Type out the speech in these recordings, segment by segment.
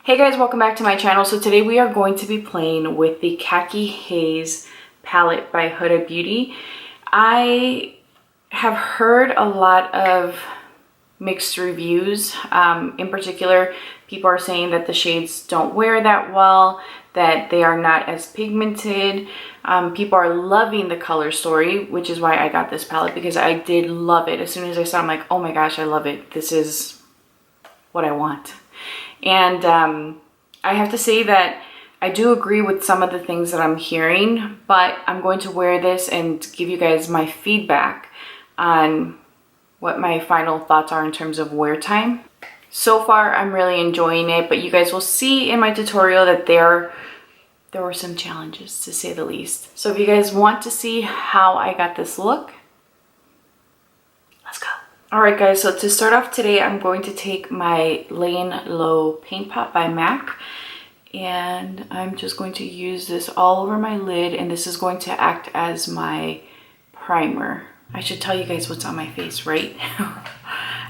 Hey guys, welcome back to my channel. So today we are going to be playing with the Khaki Haze palette by Huda Beauty. I have heard a lot of mixed reviews. In particular, people are saying that the shades don't wear that well, that they are not as pigmented. People are loving the color story, which is why I got this palette, because I did love it. As soon as I saw it, I'm like, oh my gosh, I love it. This is what I want. And I have to say that I do agree with some of the things that I'm hearing, but I'm going to wear this and give you guys my feedback on what my final thoughts are in terms of wear time. So far, I'm really enjoying it, but you guys will see in my tutorial that there were some challenges, to say the least. So if you guys want to see how I got this look, let's go. Alright guys, so to start off today, I'm going to take my Laying Low Paint Pot by MAC, and I'm just going to use this all over my lid, and this is going to act as my primer. I should tell you guys what's on my face, right?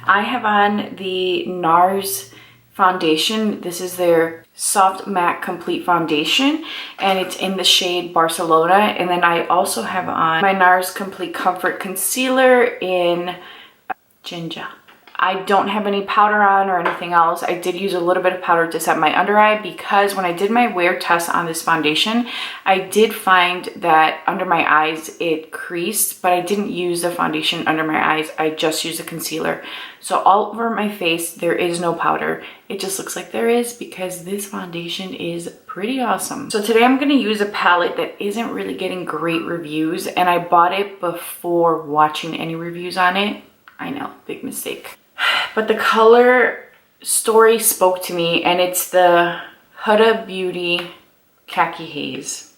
I have on the NARS foundation. This is their Soft Matte Complete Foundation, and it's in the shade Barcelona. And then I also have on my NARS Complete Comfort Concealer in Ginger. I don't have any powder on or anything else. I did use a little bit of powder to set my under eye, because when I did my wear test on this foundation, I did find that under my eyes it creased, but I didn't use the foundation under my eyes. I just used a concealer. So all over my face, there is no powder. It just looks like there is, because this foundation is pretty awesome. So today I'm going to use a palette that isn't really getting great reviews, and I bought it before watching any reviews on it. I know, big mistake. But the color story spoke to me, and it's the Huda Beauty Khaki Haze.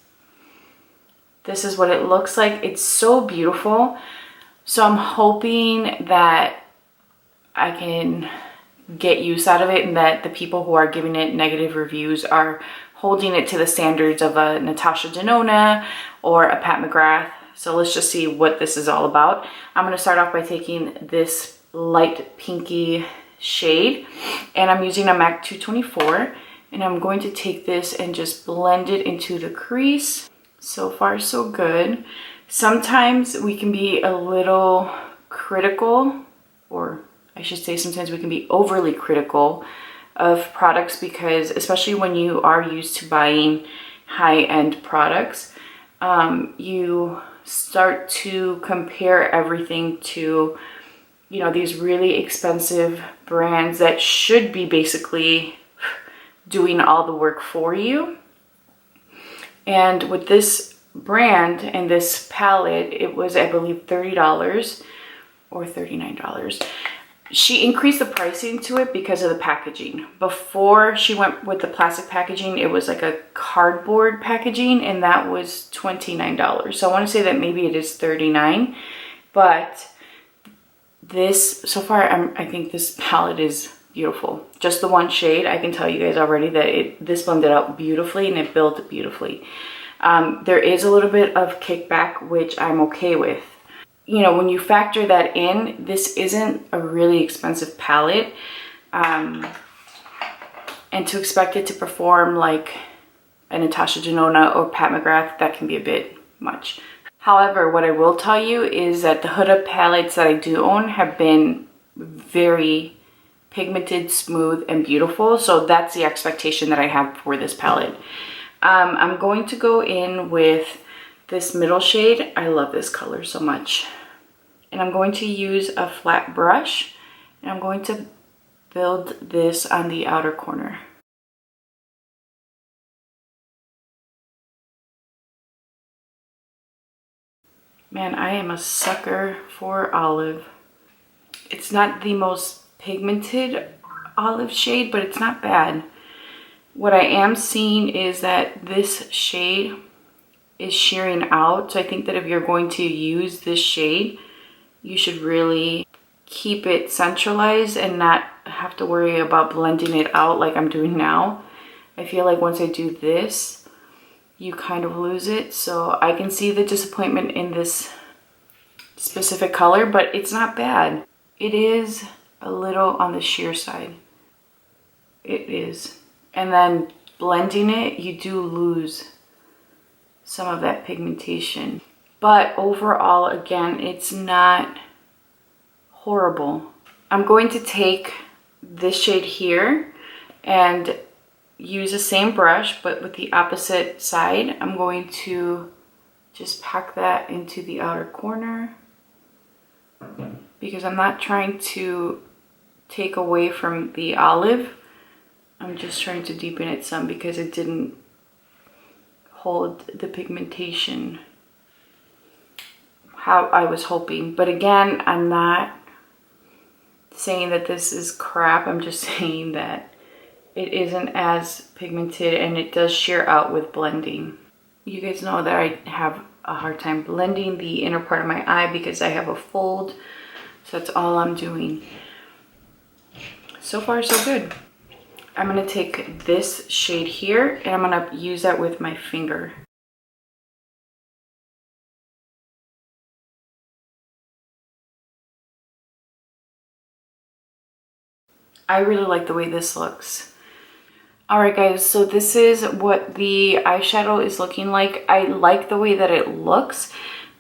This is what it looks like. It's so beautiful. So I'm hoping that I can get use out of it, and that the people who are giving it negative reviews are holding it to the standards of a Natasha Denona or a Pat McGrath. So let's just see what this is all about. I'm going to start off by taking this light pinky shade, and I'm using a MAC 224, and I'm going to take this and just blend it into the crease. So far so good. Sometimes we can be a little critical, or I should say sometimes we can be overly critical of products, because especially when you are used to buying high-end products, you start to compare everything to, you know, these really expensive brands that should be basically doing all the work for you. And with this brand and this palette, it was, I believe, $30 or $39. She increased the pricing to it because of the packaging. Before she went with the plastic packaging, it was like a cardboard packaging, and that was $29. So I want to say that maybe it is $39, but this, so far, I think this palette is beautiful. Just the one shade, I can tell you guys already that this blended out beautifully and it built beautifully. There is a little bit of kickback, which I'm okay with. You know, when you factor that in, this isn't a really expensive palette. And to expect it to perform like a Natasha Denona or Pat McGrath, that can be a bit much. However, what I will tell you is that the Huda palettes that I do own have been very pigmented, smooth, and beautiful. So that's the expectation that I have for this palette. I'm going to go in with this middle shade. I love this color so much. And I'm going to use a flat brush, and I'm going to build this on the outer corner. Man, I am a sucker for olive. It's not the most pigmented olive shade, but it's not bad. What I am seeing is that this shade is shearing out. So I think that if you're going to use this shade, you should really keep it centralized and not have to worry about blending it out like I'm doing now. I feel like once I do this, you kind of lose it. So I can see the disappointment in this specific color, but it's not bad. It is a little on the sheer side. It is. and then blending it, you do lose some of that pigmentation. But overall, again, it's not horrible. I'm going to take this shade here and use the same brush, but with the opposite side. I'm going to just pack that into the outer corner because I'm not trying to take away from the olive. I'm just trying to deepen it some because it didn't hold the pigmentation how I was hoping. But again, I'm not saying that this is crap. I'm just saying that it isn't as pigmented and it does sheer out with blending. You guys know that I have a hard time blending the inner part of my eye because I have a fold. So that's all I'm doing. So far, so good. I'm gonna take this shade here and I'm gonna use that with my finger. I really like the way this looks. Alright guys, so this is what the eyeshadow is looking like. I like the way that it looks,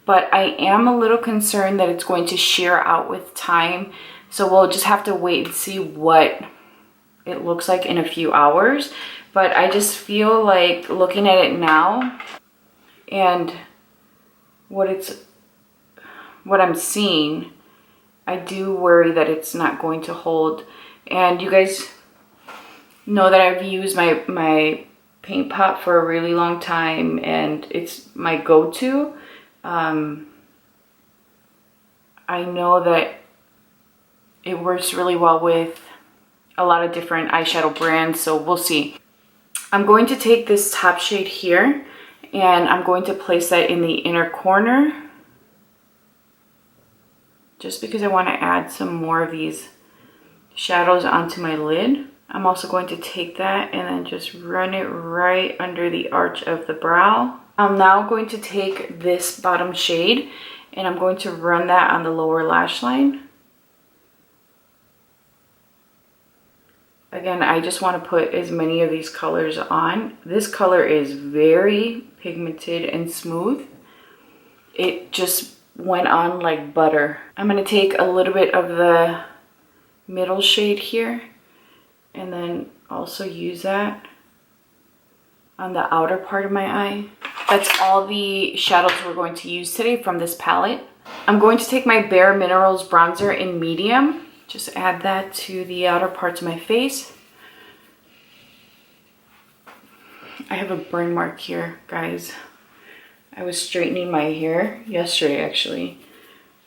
but I am a little concerned that it's going to sheer out with time. So we'll just have to wait and see what it looks like in a few hours. But I just feel like looking at it now and what I'm seeing, I do worry that it's not going to hold. And you guys know that I've used my paint pot for a really long time and it's my go-to. I know that it works really well with a lot of different eyeshadow brands, so we'll see. I'm going to take this top shade here and I'm going to place that in the inner corner just because I want to add some more of these shadows onto my lid. I'm also going to take that and then just run it right under the arch of the brow. I'm now going to take this bottom shade and I'm going to run that on the lower lash line. Again, I just want to put as many of these colors on. This color is very pigmented and smooth. It just went on like butter. I'm going to take a little bit of the middle shade here and then also use that on the outer part of my eye. That's all the shadows we're going to use today from this palette. I'm going to take my Bare Minerals bronzer in medium. Just add that to the outer parts of my face. I have a burn mark here, guys. I was straightening my hair yesterday actually,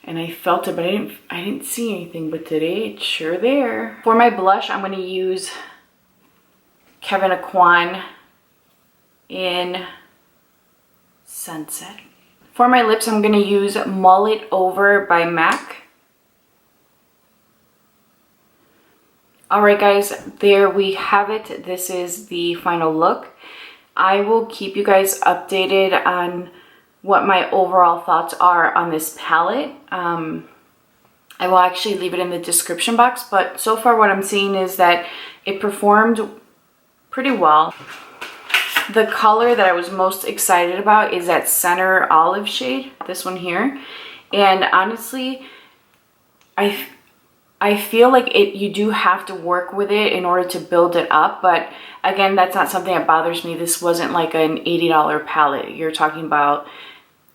and I felt it, but I didn't see anything, but today it's sure there. For my blush, I'm going to use Kevyn Aucoin in Sunset. For my lips, I'm going to use Mull It Over by MAC. Alright guys, there we have it. This is the final look. I will keep you guys updated on what my overall thoughts are on this palette. I will actually leave it in the description box, but so far what I'm seeing is that it performed pretty well. The color that I was most excited about is that center olive shade, this one here. And honestly, I feel like you do have to work with it in order to build it up, but again, that's not something that bothers me. This wasn't like an $80 palette. You're talking about,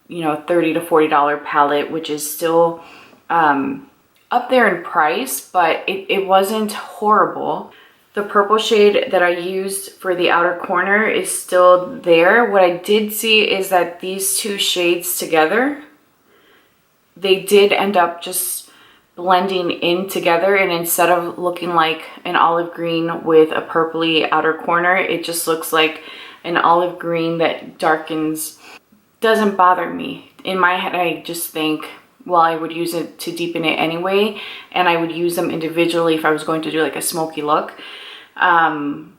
you know, $30 to $40 palette, which is still up there in price, but it wasn't horrible. The purple shade that I used for the outer corner is still there. What I did see is that these two shades together, they did end up just blending in together, and instead of looking like an olive green with a purpley outer corner, it just looks like an olive green that darkens. Doesn't bother me. In my head, I just think, well, I would use it to deepen it anyway, and I would use them individually if I was going to do like a smoky look. And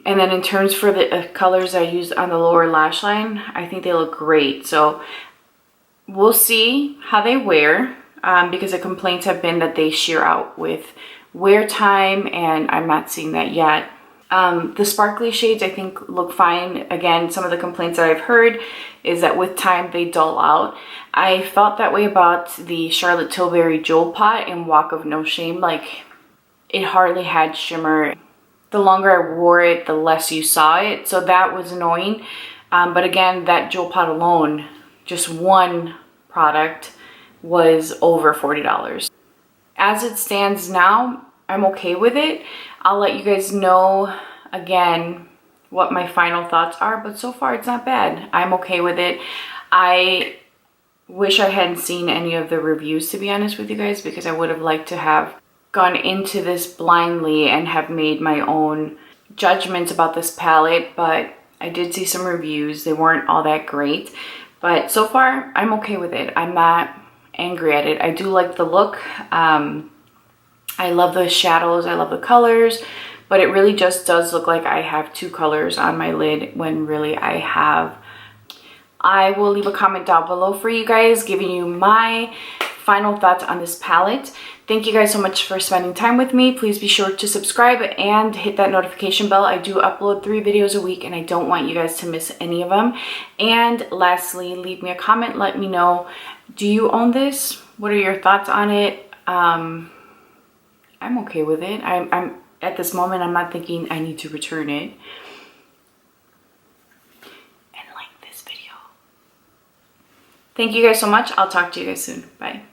then in terms for the colors I used on the lower lash line, I think they look great. So we'll see how they wear. Because the complaints have been that they sheer out with wear time, and I'm not seeing that yet. The sparkly shades I think look fine. Again, some of the complaints that I've heard is that with time they dull out. I felt that way about the Charlotte Tilbury Jewel Pot in Walk of No Shame. Like, it hardly had shimmer. The longer I wore it, the less you saw it. So that was annoying. But again, that Jewel Pot alone, just one product, was over $40. As it stands now, I'm okay with it. I'll let you guys know again what my final thoughts are, but so far it's not bad. I'm okay with it. I wish I hadn't seen any of the reviews, to be honest with you guys, because I would have liked to have gone into this blindly and have made my own judgments about this palette, but I did see some reviews. They weren't all that great, but so far I'm okay with it. I'm not angry at it. I do like the look. I love the shadows, I love the colors, but it really just does look like I have two colors on my lid when really I have. I will leave a comment down below for you guys giving you my final thoughts on this palette. Thank you guys so much for spending time with me. Please be sure to subscribe and hit that notification bell. I do upload 3 videos a week and I don't want you guys to miss any of them. And lastly, leave me a comment. Let me know, do you own this? What are your thoughts on it? I'm okay with it. I'm at this moment, I'm not thinking I need to return it. And like this video. Thank you guys so much. I'll talk to you guys soon. Bye.